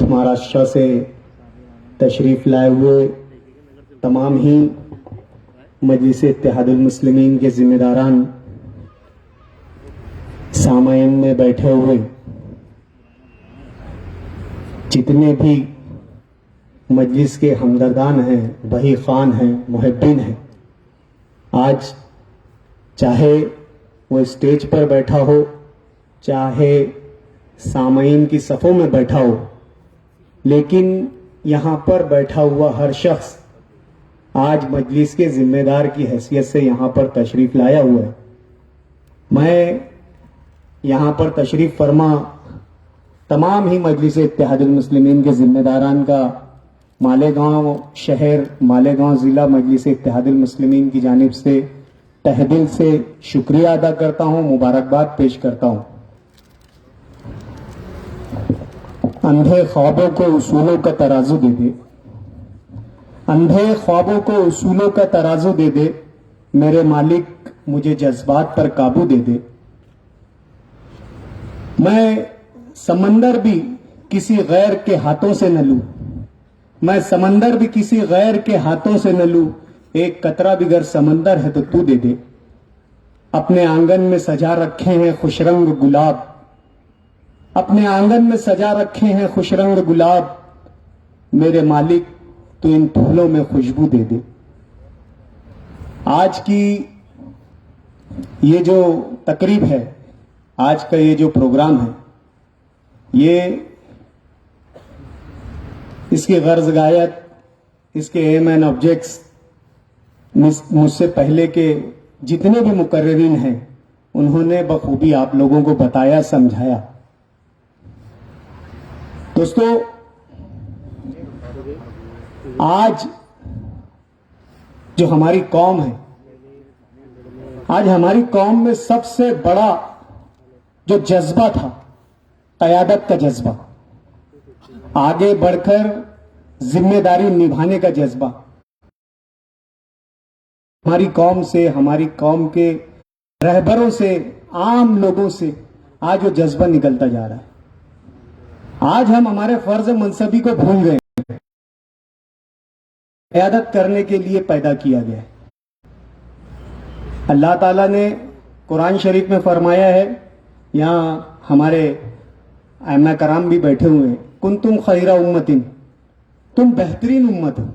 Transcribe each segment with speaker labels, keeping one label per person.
Speaker 1: North Maharashtra سے تشریف لائے ہوئے تمام ہی مجلس اتحاد المسلمین کے ذمہ داران، سامعین میں بیٹھے ہوئے جتنے بھی مجلس کے ہمدردان ہیں، بھائی خان ہیں، محبین ہیں، آج چاہے وہ اسٹیج پر بیٹھا ہو، چاہے سامعین کی صفوں میں بیٹھا ہو، لیکن یہاں پر بیٹھا ہوا ہر شخص آج مجلس کے ذمہ دار کی حیثیت سے یہاں پر تشریف لایا ہوا ہے۔ میں یہاں پر تشریف فرما تمام ہی مجلس اتحاد المسلمین کے ذمہ داران کا مالیگاؤں شہر، مالیگاؤں ضلع مجلس اتحاد المسلمین کی جانب سے تہ دل سے شکریہ ادا کرتا ہوں، مبارکباد پیش کرتا ہوں۔ اندھے خوابوں کو اصولوں کا ترازو دے دے، اندھے خوابوں کو اصولوں کا ترازو دے دے، میرے مالک مجھے جذبات پر قابو دے دے۔ میں سمندر بھی کسی غیر کے ہاتھوں سے نہ لوں، میں سمندر بھی کسی غیر کے ہاتھوں سے نہ لوں، ایک قطرہ بھی گر سمندر ہے تو دے دے۔ اپنے آنگن میں سجا رکھے ہیں خوش رنگ گلاب، اپنے آنگن میں سجا رکھے ہیں خوش رنگ گلاب، میرے مالک تو ان پھولوں میں خوشبو دے دے۔ آج کی یہ جو تقریب ہے، آج کا یہ جو پروگرام ہے، یہ اس کی غرض غایت، اس کے ایم اینڈ آبجیکٹس مجھ سے پہلے کے جتنے بھی مقررین ہیں انہوں نے بخوبی آپ لوگوں کو بتایا، سمجھایا۔ دوستو، آج جو ہماری قوم ہے، آج ہماری قوم میں سب سے بڑا جو جذبہ تھا، قیادت کا جذبہ، آگے بڑھ کر ذمہ داری نبھانے کا جذبہ، ہماری قوم سے، ہماری قوم کے رہبروں سے، عام لوگوں سے آج وہ جذبہ نکلتا جا رہا ہے۔ آج ہم ہمارے فرض منصبی کو بھول گئے، قیادت کرنے کے لیے پیدا کیا گیا ہے۔ اللہ تعالیٰ نے قرآن شریف میں فرمایا ہے، یہاں ہمارے ائمہ کرام بھی بیٹھے ہوئے ہیں، کنتم خیر امت، تم بہترین امت ہو،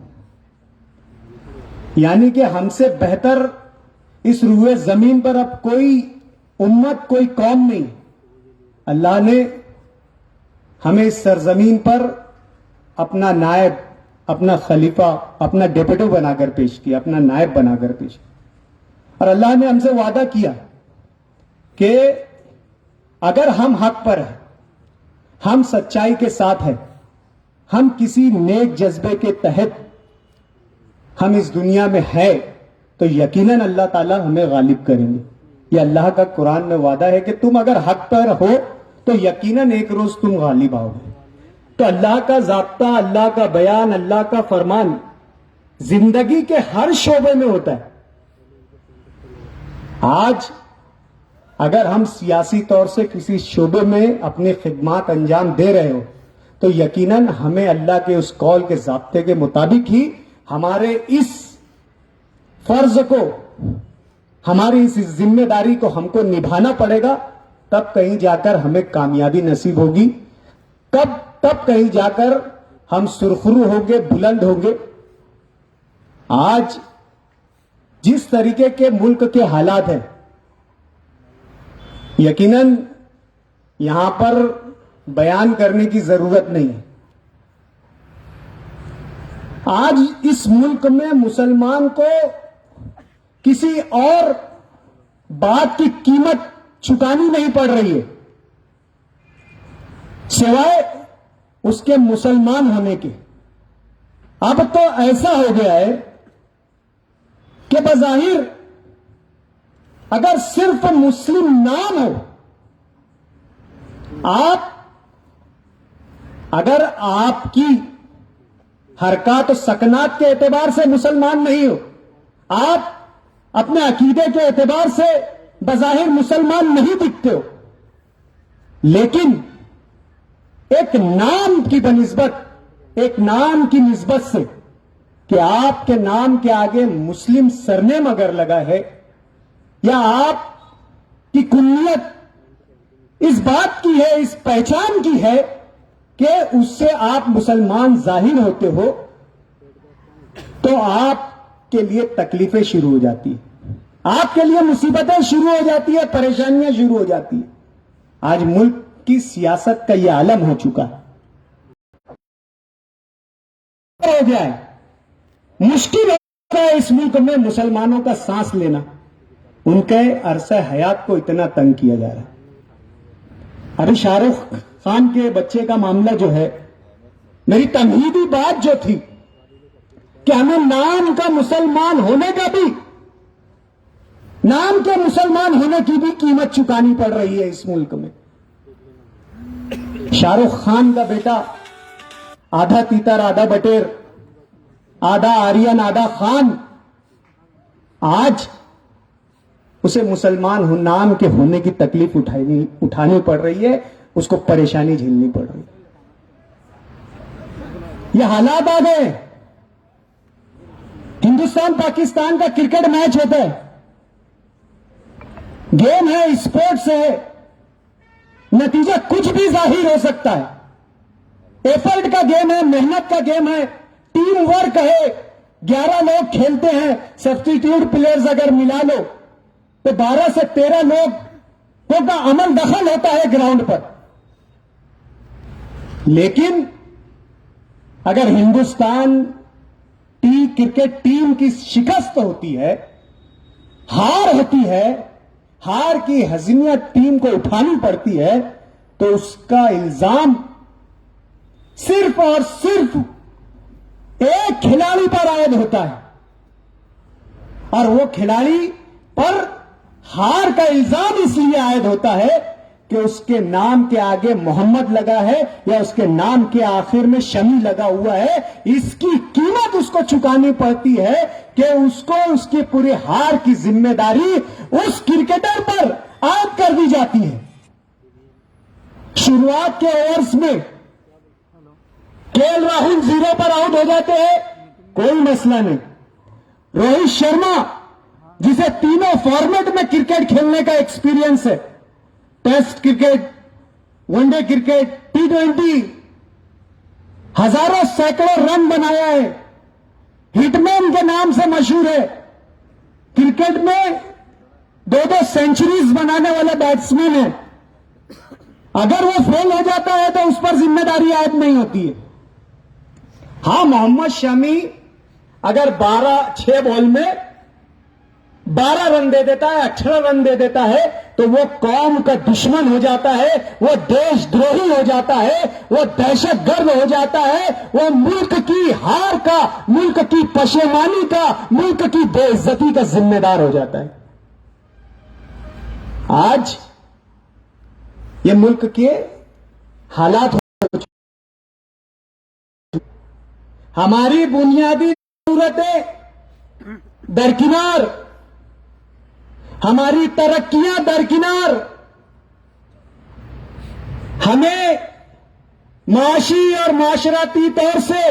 Speaker 1: یعنی کہ ہم سے بہتر اس روئے زمین پر اب کوئی امت، کوئی قوم نہیں۔ اللہ نے ہمیں اس سرزمین پر اپنا نائب، اپنا خلیفہ، اپنا ڈیپٹو بنا کر پیش کیا، اپنا نائب بنا کر پیش کیا، اور اللہ نے ہم سے وعدہ کیا کہ اگر ہم حق پر ہیں، ہم سچائی کے ساتھ ہیں، ہم کسی نیک جذبے کے تحت ہم اس دنیا میں ہے، تو یقیناً اللہ تعالیٰ ہمیں غالب کریں گے۔ یہ اللہ کا قرآن میں وعدہ ہے کہ تم اگر حق پر ہو تو یقیناً ایک روز تم غالب آؤ گے۔ تو اللہ کا ضابطہ، اللہ کا بیان، اللہ کا فرمان زندگی کے ہر شعبے میں ہوتا ہے۔ آج اگر ہم سیاسی طور سے کسی شعبے میں اپنی خدمات انجام دے رہے ہو تو یقیناً ہمیں اللہ کے اس قول کے ضابطے کے مطابق ہی ہمارے اس فرض کو، ہماری اس ذمہ داری کو ہم کو نبھانا پڑے گا، تب کہیں جا کر ہمیں کامیابی نصیب ہوگی، تب کہیں جا کر ہم سرخرو ہوں گے، بلند ہوں گے۔ آج جس طریقے کے ملک کے حالات ہیں، یقیناً یہاں پر بیان کرنے کی ضرورت نہیں ہے۔ آج اس ملک میں مسلمان کو کسی اور بات کی قیمت چکانی نہیں پڑ رہی ہے سوائے اس کے مسلمان ہونے کے۔ اب تو ایسا ہو گیا ہے کہ بظاہر اگر صرف مسلم نام ہو، اگر آپ کی حرکات و سکنات کے اعتبار سے مسلمان نہیں ہو، آپ اپنے عقیدے کے اعتبار سے بظاہر مسلمان نہیں دکھتے ہو، لیکن ایک نام کی بنسبت، ایک نام کی نسبت سے کہ آپ کے نام کے آگے مسلم سرنیم اگر لگا ہے یا آپ کی کنیت اس بات کی ہے، اس پہچان کی ہے کہ اس سے آپ مسلمان ظاہر ہوتے ہو، تو آپ کے لیے تکلیفیں شروع ہو جاتی ہیں، آپ کے لیے مصیبتیں شروع ہو جاتی ہیں، پریشانیاں شروع ہو جاتی ہیں۔ آج ملک کی سیاست کا یہ عالم ہو چکا ہے، ہو گیا ہے، مشکل ہو گیا ہے اس ملک میں مسلمانوں کا سانس لینا، ان کے عرصہ حیات کو اتنا تنگ کیا جا رہا ہے۔ ابھی شاہ رخ خان کے بچے کا معاملہ جو ہے، میری تمہیدی بات جو تھی کہ ہمیں نام کا مسلمان ہونے کا بھی، نام کے مسلمان ہونے کی بھی قیمت چکانی پڑ رہی ہے اس ملک میں۔ شاہ رخ خان کا بیٹا آدھا تیتر آدھا بٹیر، آدھا آرین آدھا خان، آج اسے مسلمان نام کے ہونے کی تکلیف اٹھانی پڑ رہی ہے، اس کو پریشانی جھیلنی پڑ رہی ہے۔ یہ حالات آ گئے۔ ہندوستان پاکستان کا کرکٹ میچ ہوتا ہے، گیم ہے، اسپورٹس ہے، نتیجہ کچھ بھی ظاہر ہو سکتا ہے۔ ایفرٹ کا گیم ہے، محنت کا گیم ہے، ٹیم ورک ہے، 11 لوگ کھیلتے ہیں، سبسٹیٹیوٹ پلیئرز اگر ملا لو تو 12 سے 13 لوگ کا عمل دخل ہوتا ہے گراؤنڈ پر۔ لیکن اگر ہندوستان کرکٹ ٹیم کی شکست ہوتی ہے، ہار ہوتی ہے، ہار کی ہزیمت ٹیم کو اٹھانی پڑتی ہے، تو اس کا الزام صرف اور صرف ایک کھلاڑی پر عائد ہوتا ہے، اور وہ کھلاڑی پر ہار کا الزام اس لیے عائد ہوتا ہے کہ اس کے نام کے آگے محمد لگا ہے یا اس کے نام کے آخر میں شمی لگا ہوا ہے۔ اس کی قیمت اس کو چکانی پڑتی ہے کہ اس کو اس کی پوری ہار کی ذمہ داری اس کرکٹر پر عائد کر دی جاتی ہے۔ شروعات کے اوورز میں کے ایل راہل 0 پر آؤٹ ہو جاتے ہیں، کوئی مسئلہ نہیں۔ روہت شرما جسے تینوں فارمیٹ میں کرکٹ کھیلنے کا ایکسپیرینس ہے، test cricket, one day cricket, T20، ہزاروں سینکڑوں رن بنایا ہے، ہٹ مین کے نام سے مشہور ہے، کرکٹ میں 2 سینچریز بنانے والا بیٹسمین ہے۔ اگر وہ فیل ہو جاتا ہے تو اس پر ذمہ داری عائد نہیں ہوتی ہے۔ ہاں، محمد شمی اگر 6 بال میں 12 رن دے دیتا ہے، 18 رن دے دیتا ہے، تو وہ قوم کا دشمن ہو جاتا ہے، وہ دیش دروہی ہو جاتا ہے، وہ دہشت گرد ہو جاتا ہے، وہ ملک کی ہار کا، ملک کی پشیمانی کا، ملک کی بے عزتی کا ذمہ دار ہو جاتا ہے۔ آج یہ ملک کے حالات، ہماری بنیادی ضرورتیں درکنار، ہماری ترقیاں درکنار، ہمیں معاشی اور معاشرتی طور سے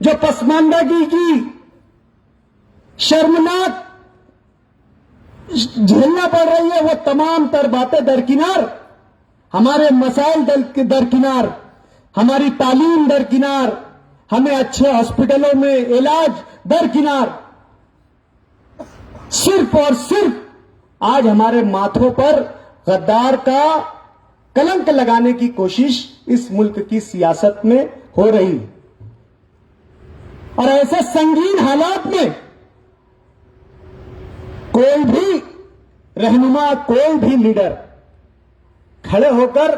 Speaker 1: جو پسماندگی کی شرمناک جھیلنا پڑ رہی ہے، وہ تمام تر باتیں درکنار، ہمارے مسائل درکنار، ہماری تعلیم درکنار، ہمیں اچھے ہاسپٹلوں میں علاج درکنار، صرف اور صرف آج ہمارے ماتھوں پر غدار کا کلنک لگانے کی کوشش اس ملک کی سیاست میں ہو رہی ہے۔ اور ایسے سنگین حالات میں کوئی بھی رہنما، کوئی بھی لیڈر کھڑے ہو کر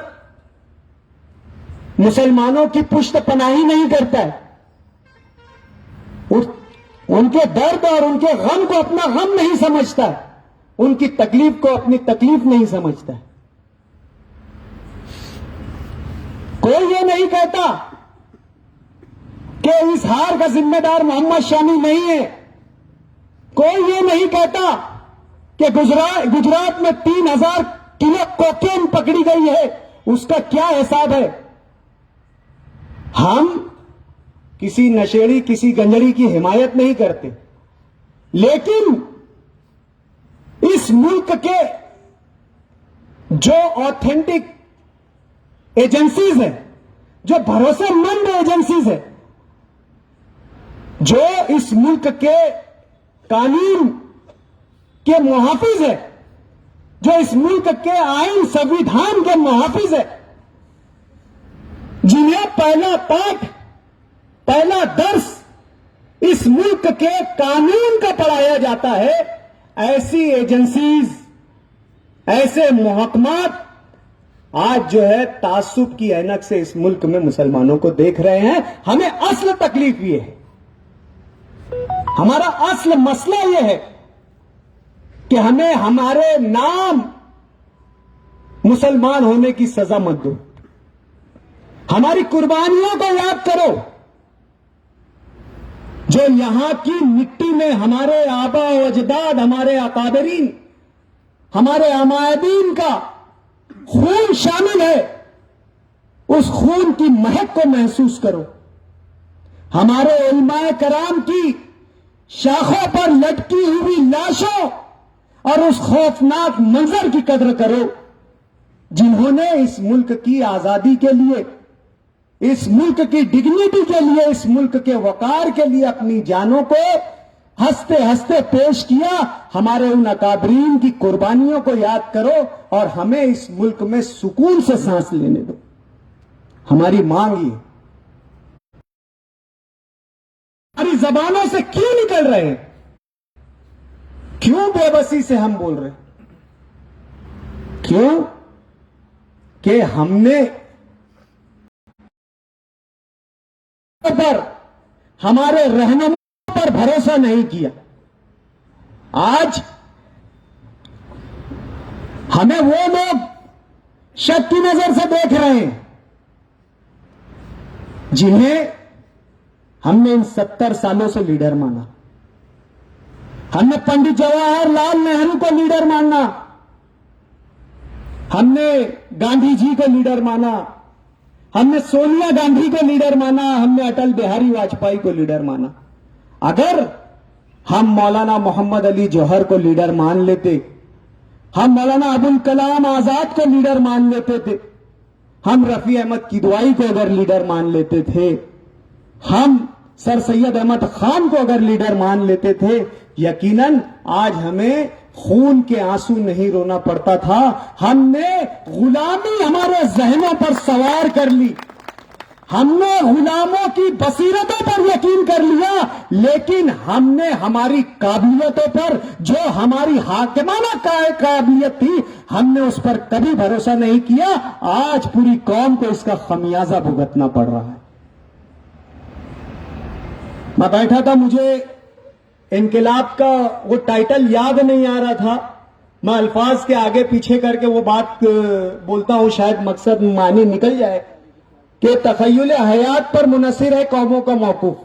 Speaker 1: مسلمانوں کی پشت پناہی نہیں کرتا ہے، ان کے درد اور ان کے غم کو اپنا غم نہیں سمجھتا ہے، ان کی تکلیف کو اپنی تکلیف نہیں سمجھتا ہے۔ کوئی یہ نہیں کہتا کہ اس ہار کا ذمہ دار محمد شامی نہیں ہے، کوئی یہ نہیں کہتا کہ گجرات میں 3000 کلو کوکین پکڑی گئی ہے، اس کا کیا حساب ہے۔ ہم کسی نشیڑی کسی گنجڑی کی حمایت نہیں کرتے، لیکن اس ملک کے جو آتھینٹک ایجنسیز ہیں، جو بھروسے مند ایجنسیز ہیں، جو اس ملک کے قانون کے محافظ ہے، جو اس ملک کے آئین سنویدھان کے محافظ ہے، جنہیں پہلا پاٹھ پہلا درس اس ملک کے قانون کا پڑھایا جاتا ہے، ایسی ایجنسیز ایسے محکمات آج جو ہے تعصب کی عینک سے اس ملک میں مسلمانوں کو دیکھ رہے ہیں۔ ہمیں اصل تکلیف یہ ہے، ہمارا اصل مسئلہ یہ ہے کہ ہمیں ہمارے نام مسلمان ہونے کی سزا مت دو، ہماری قربانیوں کو یاد کرو، جو یہاں کی مٹی میں ہمارے آبا و اجداد، ہمارے اکابرین، ہمارے عمائدین کا خون شامل ہے، اس خون کی مہک کو محسوس کرو، ہمارے علماء کرام کی شاخوں پر لٹکی ہوئی لاشوں اور اس خوفناک منظر کی قدر کرو جنہوں نے اس ملک کی آزادی کے لیے، اس ملک کی ڈگنیٹی کے لیے، اس ملک کے وقار کے لیے اپنی جانوں کو ہنستے ہنستے پیش کیا۔ ہمارے ان اکابرین کی قربانیوں کو یاد کرو اور ہمیں اس ملک میں سکون سے سانس لینے دو، ہماری مانگ یہ۔ ہماری زبانوں سے کیوں نکل رہے ہیں؟ کیوں بے بسی سے ہم بول رہے ہیں؟ کیوں کہ ہم نے پر ہمارے رہنما پر بھروسہ نہیں کیا۔ آج ہمیں وہ لوگ شک کی نظر سے دیکھ رہے ہیں جنہیں ہم نے ان 70 سالوں سے لیڈر مانا۔ ہم نے پنڈت جواہر لال نہرو کو لیڈر ماننا، ہم نے گاندھی جی کو لیڈر مانا، ہم نے سونیا گاندھی کو لیڈر مانا، ہم نے اٹل بہاری واجپئی کو لیڈر مانا۔ اگر ہم مولانا محمد علی جوہر کو لیڈر مان لیتے، ہم مولانا ابوالکلام آزاد کو لیڈر مان لیتے تھے، ہم رفیع احمد کدوائی کو اگر لیڈر مان لیتے تھے، ہم سر سید احمد خان کو اگر لیڈر مان لیتے تھے، یقیناً آج ہمیں خون کے آنسو نہیں رونا پڑتا تھا۔ ہم نے غلامی ہمارے ذہنوں پر سوار کر لی، ہم نے غلاموں کی بصیرتوں پر یقین کر لیا، لیکن ہم نے ہماری قابلیتوں پر، جو ہماری حاکمانہ قابلیت تھی، ہم نے اس پر کبھی بھروسہ نہیں کیا۔ آج پوری قوم کو اس کا خمیازہ بھگتنا پڑ رہا ہے۔ میں بیٹھا تھا، مجھے انقلاب کا وہ ٹائٹل یاد نہیں آ رہا تھا، میں الفاظ کے آگے پیچھے کر کے وہ بات بولتا ہوں، شاید مقصد معنی نکل جائے کہ تخیل حیات پر منحصر ہے قوموں کا موقف،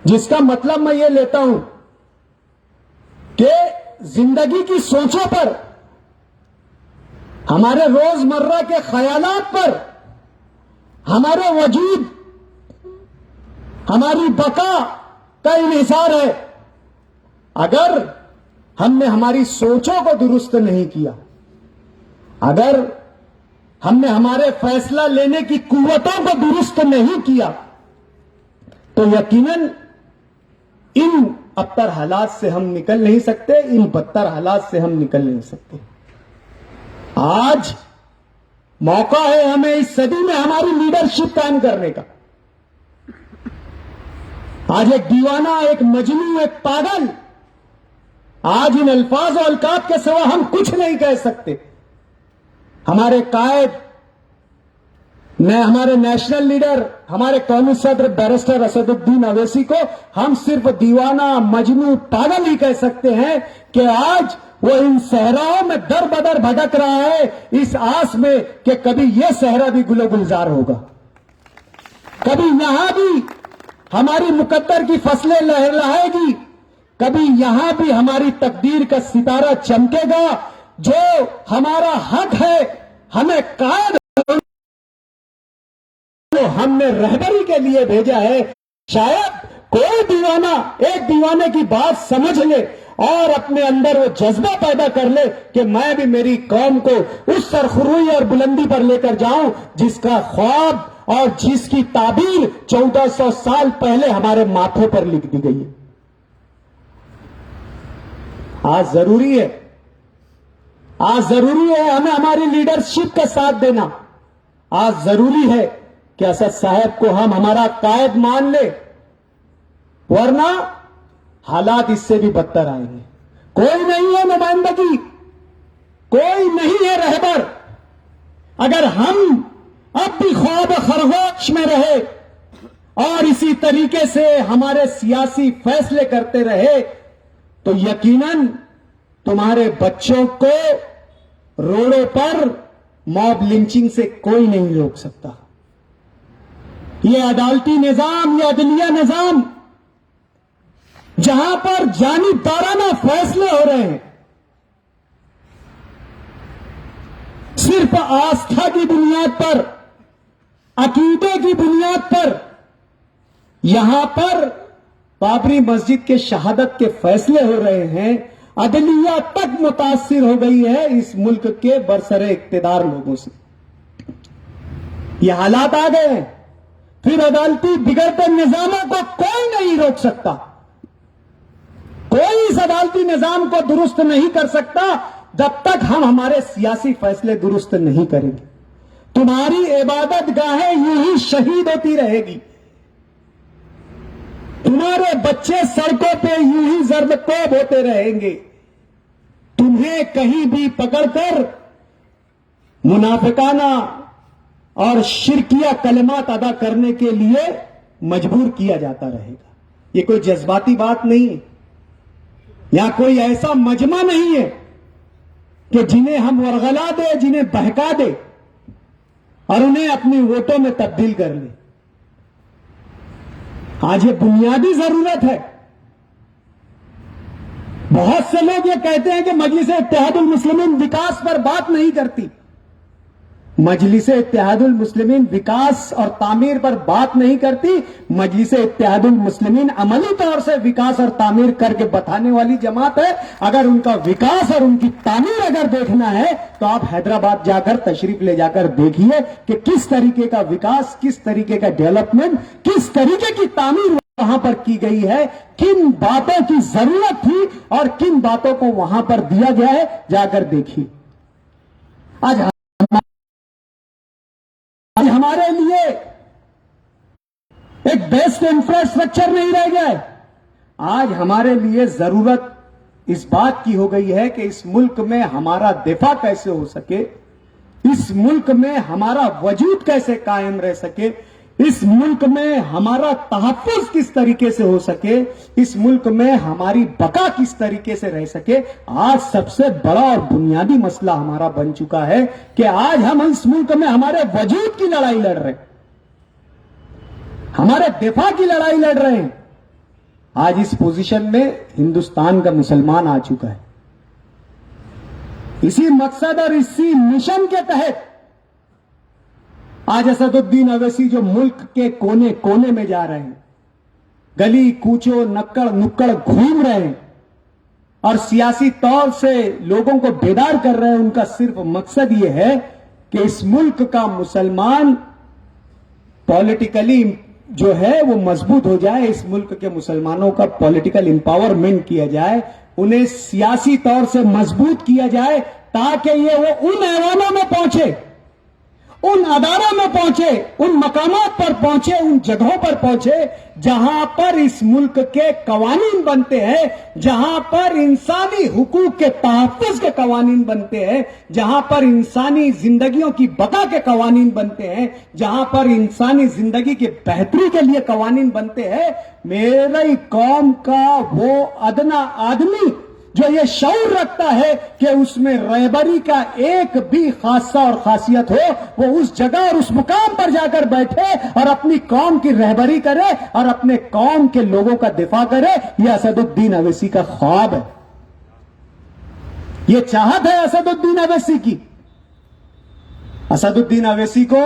Speaker 1: جس کا مطلب میں یہ لیتا ہوں کہ زندگی کی سوچوں پر، ہمارے روزمرہ کے خیالات پر، ہمارے وجود، ہماری بقا کا انحصار ہے۔ اگر ہم نے ہماری سوچوں کو درست نہیں کیا، اگر ہم نے ہمارے فیصلہ لینے کی قوتوں کو درست نہیں کیا، تو یقیناً ان ابتر حالات سے ہم نکل نہیں سکتے، ان بدتر حالات سے ہم نکل نہیں سکتے۔ آج موقع ہے ہمیں اس صدی میں ہماری لیڈرشپ قائم کرنے کا۔ آج ایک دیوانہ، ایک مجنون، ایک پاگل آج ان الفاظ و القاب کے سوا ہم کچھ نہیں کہہ سکتے۔ ہمارے قائد، ہمارے نیشنل لیڈر، ہمارے قومی صدر بیرسٹر اسد الدین اویسی کو ہم صرف دیوانہ، مجنون، پاگل ہی کہہ سکتے ہیں کہ آج وہ ان صحراؤں میں در بدر بھٹک رہا ہے، اس آس میں کہ کبھی یہ صحرا بھی گل و گلزار ہوگا، کبھی یہاں بھی ہماری مقدر کی فصلیں لہرائے گی، کبھی یہاں بھی ہماری تقدیر کا ستارہ چمکے گا۔ جو ہمارا حق ہے ہمیں قائد ہم نے رہبری کے لیے بھیجا ہے. شاید کوئی دیوانہ ایک دیوانے کی بات سمجھ لے اور اپنے اندر وہ جذبہ پیدا کر لے کہ میں بھی میری قوم کو اس سرخروئی اور بلندی پر لے کر جاؤں جس کا خواب اور جس کی تعبیر 1400 سال پہلے ہمارے ماتھوں پر لکھ دی گئی ہے. آج ضروری ہے ہمیں ہماری لیڈرشپ کا ساتھ دینا. آج ضروری ہے کہ اسد صاحب کو ہم ہمارا قائد مان لے, ورنہ حالات اس سے بھی بدتر آئیں گے. کوئی نہیں ہے نمائندگی, کوئی نہیں ہے رہبر. اگر ہم اب بھی خواب خرگوش میں رہے اور اسی طریقے سے ہمارے سیاسی فیصلے کرتے رہے تو یقیناً تمہارے بچوں کو روڈوں پر موب لنچنگ سے کوئی نہیں روک سکتا. یہ عدالتی نظام, یہ عدلیہ نظام جہاں پر جانبدارانہ فیصلے ہو رہے ہیں, صرف آستھا کی بنیاد پر, عقیدے کی بنیاد پر, یہاں پر بابری مسجد کے شہادت کے فیصلے ہو رہے ہیں. عدلیہ تک متاثر ہو گئی ہے اس ملک کے برسر اقتدار لوگوں سے. یہ حالات آ گئے ہیں. پھر عدالتی بگڑتے نظاموں کو کوئی نہیں روک سکتا. کوئی اس عدالتی نظام کو درست نہیں کر سکتا جب تک ہم ہمارے سیاسی فیصلے درست نہیں کریں گے. تمہاری عبادت گاہیں یوں ہی شہید ہوتی رہے گی. تمہارے بچے سڑکوں پہ یوں ہی زرد کوب ہوتے رہیں گے. تمہیں کہیں بھی پکڑ کر منافقانہ اور شرکیہ کلمات ادا کرنے کے لیے مجبور کیا جاتا رہے گا. یہ کوئی جذباتی بات نہیں ہے, یا کوئی ایسا مجمع نہیں ہے کہ جنہیں ہم ورغلا دے, جنہیں بہکا دے اور انہیں اپنی ووٹوں میں تبدیل کر لیں. آج یہ بنیادی ضرورت ہے. بہت سے لوگ یہ کہتے ہیں کہ مجلس اتحاد المسلمین وکاس پر بات نہیں کرتی. مجلس اتحاد المسلمین وکاس اور تعمیر پر بات نہیں کرتی. مجلس اتحاد المسلمین عملی طور سے وکاس اور تعمیر کر کے بتانے والی جماعت ہے. اگر ان کا وکاس اور ان کی تعمیر اگر دیکھنا ہے تو آپ حیدرآباد جا کر تشریف لے جا کر دیکھیے کہ کس طریقے کا وکاس, کس طریقے کا ڈیولپمنٹ, کس طریقے کی تعمیر وہاں پر کی گئی ہے, کن باتوں کی ضرورت تھی اور کن باتوں کو وہاں پر دیا گیا ہے. جا کر دیکھیے. آج ہمارے لیے ایک بیسٹ انفراسٹرکچر نہیں رہ گیا ہے. آج ہمارے لیے ضرورت اس بات کی ہو گئی ہے کہ اس ملک میں ہمارا دفاع کیسے ہو سکے, اس ملک میں ہمارا وجود کیسے قائم رہ سکے, اس ملک میں ہمارا تحفظ کس طریقے سے ہو سکے, اس ملک میں ہماری بقا کس طریقے سے رہ سکے. آج سب سے بڑا اور بنیادی مسئلہ ہمارا بن چکا ہے کہ آج ہم اس ملک میں ہمارے وجود کی لڑائی لڑ رہے ہیں, ہمارے دفاع کی لڑائی لڑ رہے ہیں. آج اس پوزیشن میں ہندوستان کا مسلمان آ چکا ہے. اسی مقصد اور اسی مشن کے تحت آج اسد الدین اویسی جو ملک کے کونے کونے میں جا رہے ہیں, گلی کوچوں نکڑ نکڑ گھوم رہے ہیں اور سیاسی طور سے لوگوں کو بیدار کر رہے ہیں. ان کا صرف مقصد یہ ہے کہ اس ملک کا مسلمان پولیٹیکلی جو ہے وہ مضبوط ہو جائے, اس ملک کے مسلمانوں کا پولیٹیکل امپاورمنٹ کیا جائے, انہیں سیاسی طور سے مضبوط کیا جائے تاکہ یہ وہ ان ایوانوں میں پہنچے, ان اداروں میں پہنچے, ان مقامات پر پہنچے, ان جگہوں پر پہنچے جہاں پر اس ملک کے قوانین بنتے ہیں, جہاں پر انسانی حقوق کے تحفظ کے قوانین بنتے ہیں, جہاں پر انسانی زندگیوں کی بقا کے قوانین بنتے ہیں, جہاں پر انسانی زندگی کی بہتری کے لیے قوانین بنتے ہیں. میری قوم کا وہ ادنا آدمی جو یہ شعور رکھتا ہے کہ اس میں رہبری کا ایک بھی خاصہ اور خاصیت ہو, وہ اس جگہ اور اس مقام پر جا کر بیٹھے اور اپنی قوم کی رہبری کرے اور اپنے قوم کے لوگوں کا دفاع کرے. یہ اسد الدین اویسی کا خواب ہے, یہ چاہت ہے اسد الدین اویسی کی. اسد الدین اویسی کو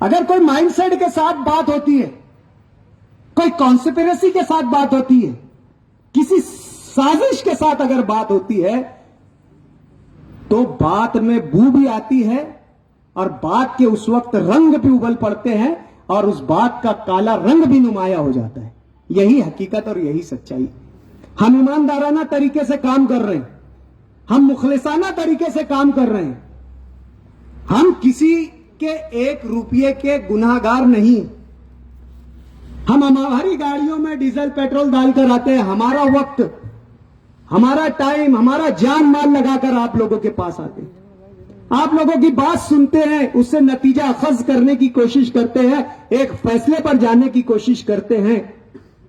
Speaker 1: اگر کوئی مائنڈ سیٹ کے ساتھ بات ہوتی ہے, کوئی کانسپریسی کے ساتھ بات ہوتی ہے, کسی سازش کے ساتھ اگر بات ہوتی ہے, تو بات میں بو بھی آتی ہے اور بات کے اس وقت رنگ بھی ابل پڑتے ہیں اور اس بات کا کالا رنگ بھی نمایاں ہو جاتا ہے. یہی حقیقت اور یہی سچائی. ہم ایماندارانہ طریقے سے کام کر رہے ہیں, ہم مخلصانہ طریقے سے کام کر رہے ہیں, ہم کسی کے ایک روپیے کے گناہ گار نہیں. ہم ہماری گاڑیوں میں ڈیزل پیٹرول ڈال کر آتے ہیں, ہمارا وقت, ہمارا ٹائم, ہمارا جان مال لگا کر آپ لوگوں کے پاس آتے ہیں, آپ لوگوں کی بات سنتے ہیں, اس سے نتیجہ اخذ کرنے کی کوشش کرتے ہیں, ایک فیصلے پر جانے کی کوشش کرتے ہیں.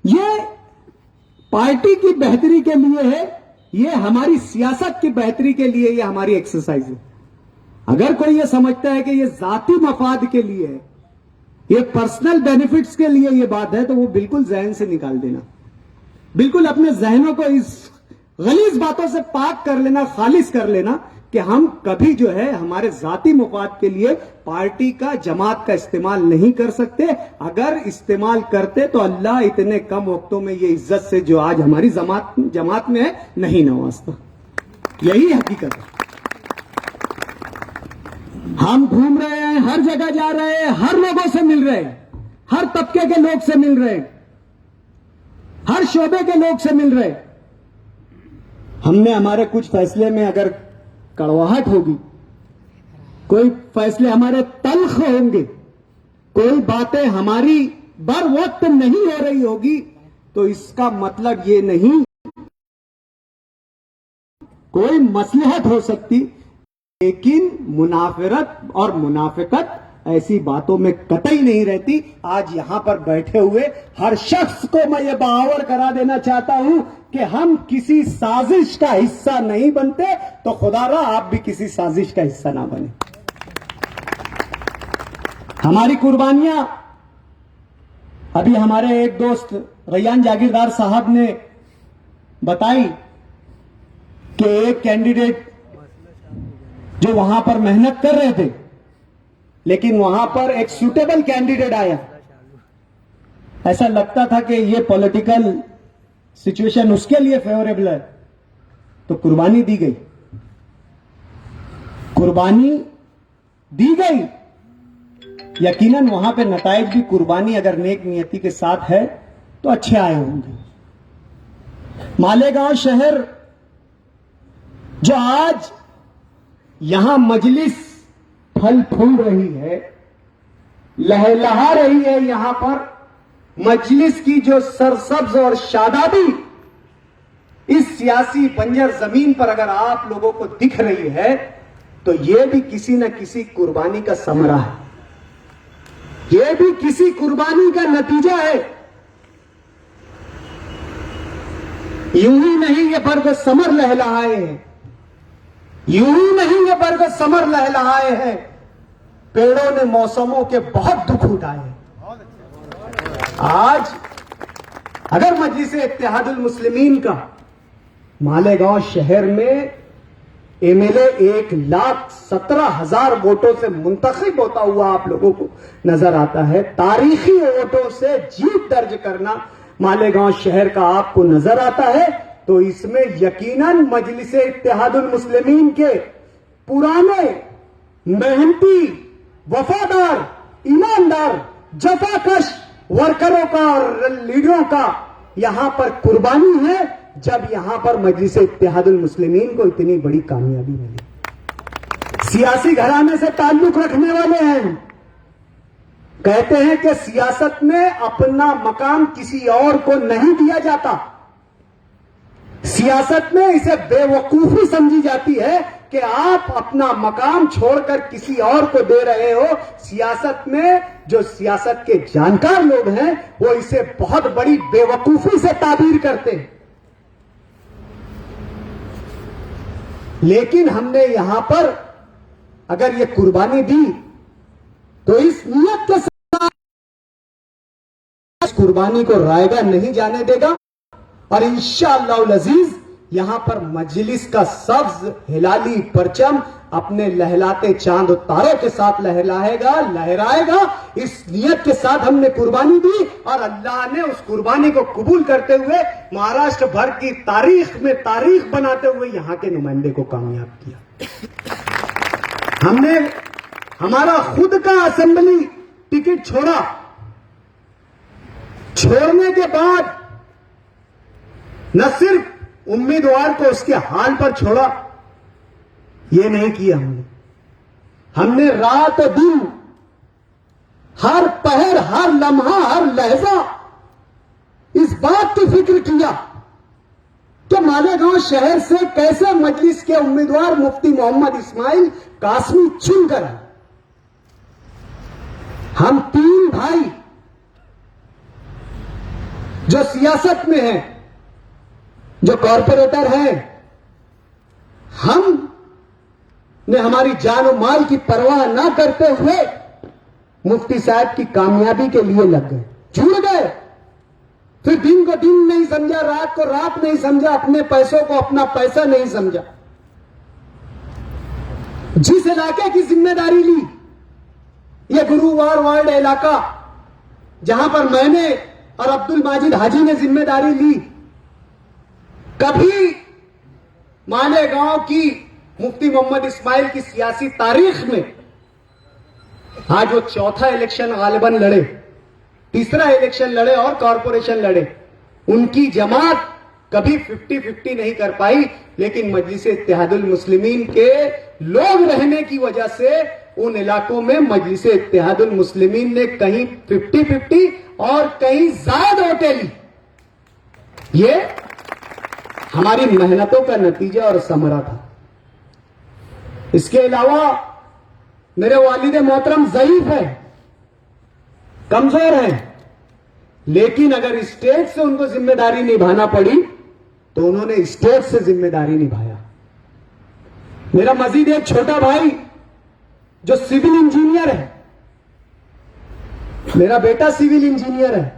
Speaker 1: یہ پارٹی کی بہتری کے لیے ہے, یہ ہماری سیاست کی بہتری کے لیے, یہ ہماری ایکسرسائز ہے. اگر کوئی یہ سمجھتا ہے کہ یہ ذاتی مفاد کے لیے ہے, یہ پرسنل بینیفٹس کے لیے یہ بات ہے, تو وہ بالکل ذہن سے نکال دینا, بالکل اپنے ذہنوں کو اس غلیظ باتوں سے پاک کر لینا, خالص کر لینا کہ ہم کبھی جو ہے ہمارے ذاتی مفاد کے لیے پارٹی کا, جماعت کا استعمال نہیں کر سکتے. اگر استعمال کرتے تو اللہ اتنے کم وقتوں میں یہ عزت سے جو آج ہماری جماعت میں ہے نہیں نوازتا. یہی حقیقت ہے. ہم گھوم رہے ہیں, ہر جگہ جا رہے ہیں, ہر لوگوں سے مل رہے ہیں, ہر طبقے کے لوگ سے مل رہے ہیں, ہر شعبے کے لوگ سے مل رہے ہیں. ہم نے ہمارے کچھ فیصلے میں اگر کڑواہٹ ہوگی, کوئی فیصلے ہمارے تلخ ہوں گے, کوئی باتیں ہماری بر وقت نہیں ہو رہی ہوگی, تو اس کا مطلب یہ نہیں کوئی مصلحت ہو سکتی, لیکن منافرت اور منافقت ایسی باتوں میں قطعی نہیں رہتی. آج یہاں پر بیٹھے ہوئے ہر شخص کو میں یہ باور کرا دینا چاہتا ہوں کہ ہم کسی سازش کا حصہ نہیں بنتے, تو خدا را آپ بھی کسی سازش کا حصہ نہ بنے. ہماری قربانیاں, ابھی ہمارے ایک دوست ریان جاگیردار صاحب نے بتائی کہ ایک کینڈیڈیٹ جو وہاں پر محنت کر رہے تھے, لیکن وہاں پر ایک سوٹیبل کینڈیڈیٹ آیا, ایسا لگتا تھا کہ یہ پولیٹیکل سچویشن اس کے لیے فیوریبل ہے, تو قربانی دی گئی, قربانی دی گئی. یقیناً وہاں پہ نتائج بھی قربانی اگر نیک نیتی کے ساتھ ہے تو اچھے آئے ہوں گے. مالیگاؤں شہر جو آج یہاں مجلس پھل پھول رہی ہے, لہلہا رہی ہے, یہاں پر مجلس کی جو سرسبز اور شادابی اس سیاسی بنجر زمین پر اگر آپ لوگوں کو دکھ رہی ہے, تو یہ بھی کسی نہ کسی قربانی کا ثمرہ ہے, یہ بھی کسی قربانی کا نتیجہ ہے. یوں ہی نہیں یہ برگ ثمر لہلہائے ہیں, یوں ہی نہیں یہ برگ ثمر لہلہائے ہیں, پیڑوں نے موسموں کے بہت دکھ اٹھائے ہیں. آج اگر مجلس اتحاد المسلمین کا مالیگاؤں شہر میں ایم ایل اے 1,17,000 ووٹوں سے منتخب ہوتا ہوا آپ لوگوں کو نظر آتا ہے, تاریخی ووٹوں سے جیت درج کرنا مالیگاؤں شہر کا آپ کو نظر آتا ہے, تو اس میں یقیناً مجلس اتحاد المسلمین کے پرانے محنتی, وفادار, ایماندار, جفاکش ورکروں کا اور لیڈروں کا یہاں پر قربانی ہے, جب یہاں پر مجلس اتحاد المسلمین کو اتنی بڑی کامیابی ملی. سیاسی گھرانے سے تعلق رکھنے والے ہیں, کہتے ہیں کہ سیاست میں اپنا مقام کسی اور کو نہیں دیا جاتا, سیاست میں اسے بے وقوفی سمجھی جاتی ہے کہ آپ اپنا مقام چھوڑ کر کسی اور کو دے رہے ہو. سیاست میں جو سیاست کے جانکار لوگ ہیں وہ اسے بہت بڑی بے وقوفی سے تعبیر کرتے ہیں. لیکن ہم نے یہاں پر اگر یہ قربانی دی تو اس نیت کے ساتھ اس قربانی کو رائگاں نہیں جانے دے گا, اور انشاءاللہ العزیز یہاں پر مجلس کا سبز ہلالی پرچم اپنے لہلاتے چاند و تاروں کے ساتھ لہرائے گا. اس نیت کے ساتھ ہم نے قربانی دی اور اللہ نے اس قربانی کو قبول کرتے ہوئے مہاراشٹر بھر کی تاریخ میں تاریخ بناتے ہوئے یہاں کے نمائندے کو کامیاب کیا. ہم نے ہمارا خود کا اسمبلی ٹکٹ چھوڑا. چھوڑنے کے بعد نہ صرف امیدوار کو اس کے حال پر چھوڑا, یہ نہیں کیا ہم نے رات و دن, ہر پہر, ہر لمحہ, ہر لہجہ اس بات کی فکر کیا کہ مالیگاؤں شہر سے کیسے مجلس کے امیدوار مفتی محمد اسماعیل قاسمی چن کر آئے. ہم 3 بھائی جو سیاست میں ہیں, جو کارپوریٹر ہیں, ہم نے ہماری جان و مال کی پرواہ نہ کرتے ہوئے مفتی صاحب کی کامیابی کے لیے لگ گئے, جڑ گئے. پھر دن کو دن نہیں سمجھا, رات کو رات نہیں سمجھا, اپنے پیسوں کو اپنا پیسہ نہیں سمجھا. جس علاقے کی ذمہ داری لی, یہ گرووار وارڈ علاقہ جہاں پر میں نے اور عبد الماجد حاجی نے ذمہ داری لی, کبھی مالیگاؤں کی مفتی محمد اسماعیل کی سیاسی تاریخ میں, آج وہ 4تھا الیکشن غالباً لڑے, 3را الیکشن لڑے اور کارپوریشن لڑے, ان کی جماعت کبھی 50-50 نہیں کر پائی. لیکن مجلس اتحاد المسلمین کے لوگ رہنے کی وجہ سے ان علاقوں میں مجلس اتحاد المسلمین نے کہیں 50-50 اور کہیں زائد ووٹیں لی. یہ ہماری محنتوں کا نتیجہ اور ثمرہ تھا. اس کے علاوہ میرے والد محترم ضعیف ہیں, کمزور ہیں, لیکن اگر اسٹیٹ سے ان کو ذمہ داری نبھانا پڑی تو انہوں نے اسٹیٹ سے ذمہ داری نبھایا. میرا مزید ایک چھوٹا بھائی جو سول انجینئر ہے, میرا بیٹا سول انجینئر ہے,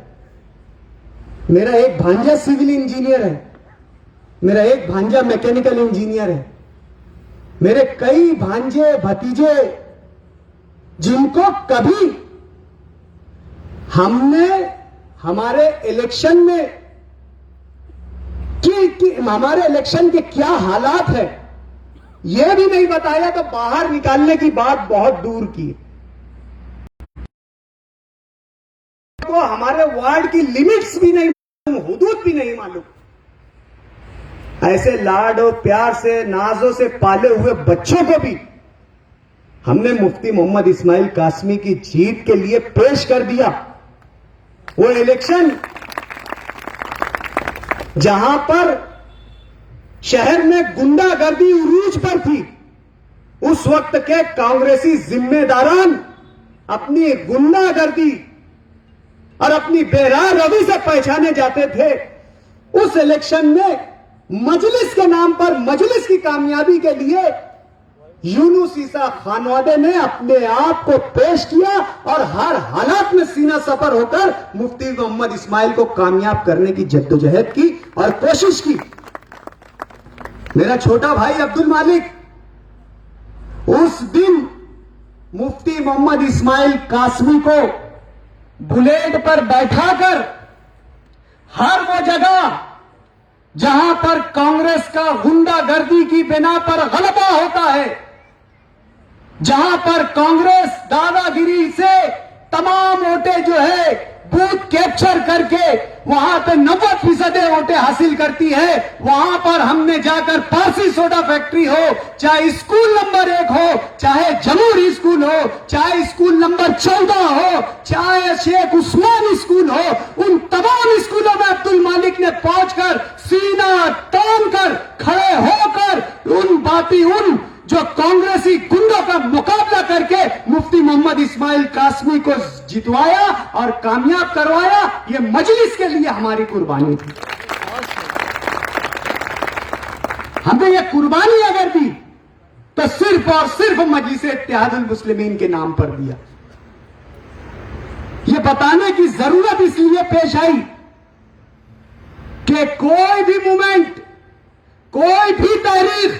Speaker 1: میرا ایک بھانجا سول انجینئر ہے, میرا ایک بھانجا میکینیکل انجینئر ہے, میرے کئی بھانجے بھتیجے جن کو کبھی ہم نے ہمارے الیکشن میں ہمارے الیکشن کے کیا حالات ہیں یہ بھی نہیں بتایا, تو باہر نکالنے کی بات بہت دور کی. کو ہمارے وارڈ کی لمٹس بھی نہیں معلوم, حدود بھی نہیں معلوم. ایسے لاڈ و پیار سے, نازوں سے پالے ہوئے بچوں کو بھی ہم نے مفتی محمد اسماعیل قاسمی کی جیت کے لیے پیش کر دیا. وہ الیکشن جہاں پر شہر میں گنڈا گردی عروج پر تھی, اس وقت کے کانگریسی ذمہ داران اپنی گنڈا گردی اور اپنی بےراہ روی سے پہچانے جاتے تھے. اس الیکشن میں مجلس کے نام پر, مجلس کی کامیابی کے لیے یونس عیسیٰ خانوادے نے اپنے آپ کو پیش کیا اور ہر حالات میں سینہ سپر ہو کر مفتی محمد اسماعیل کو کامیاب کرنے کی جدوجہد کی اور کوشش کی. میرا چھوٹا بھائی عبد المالک اس دن مفتی محمد اسماعیل قاسمی کو بلیٹ پر بیٹھا کر ہر وہ جگہ جہاں پر کانگریس کا غنڈہ گردی کی بنا پر غلبہ ہوتا ہے, جہاں پر کانگریس دادا گیری سے تمام ووٹیں جو ہے بوتھ کیپچر کر کے وہاں پہ 90% ووٹیں حاصل کرتی ہے, وہاں پر ہم نے جا کر پارسی سوڈا فیکٹری ہو, چاہے اسکول نمبر 1 ہو, چاہے جمہوری اسکول ہو, چاہے اسکول نمبر 14 ہو, چاہے شیخ عثمان اسکول ہو, ان تمام اسکولوں میں عبد المالک نے پہنچ کر سینہ تان کر کھڑے ہو کر ان جو کانگریسی گنڈوں کا مقابلہ کر کے مفتی محمد اسماعیل قاسمی کو جتوایا اور کامیاب کروایا. یہ مجلس کے لیے ہماری قربانی تھی. ہم نے یہ قربانی اگر دی تو صرف اور صرف مجلس اتحاد المسلمین کے نام پر دیا. یہ بتانے کی ضرورت اس لیے پیش آئی کہ کوئی بھی موومنٹ, کوئی بھی تحریک,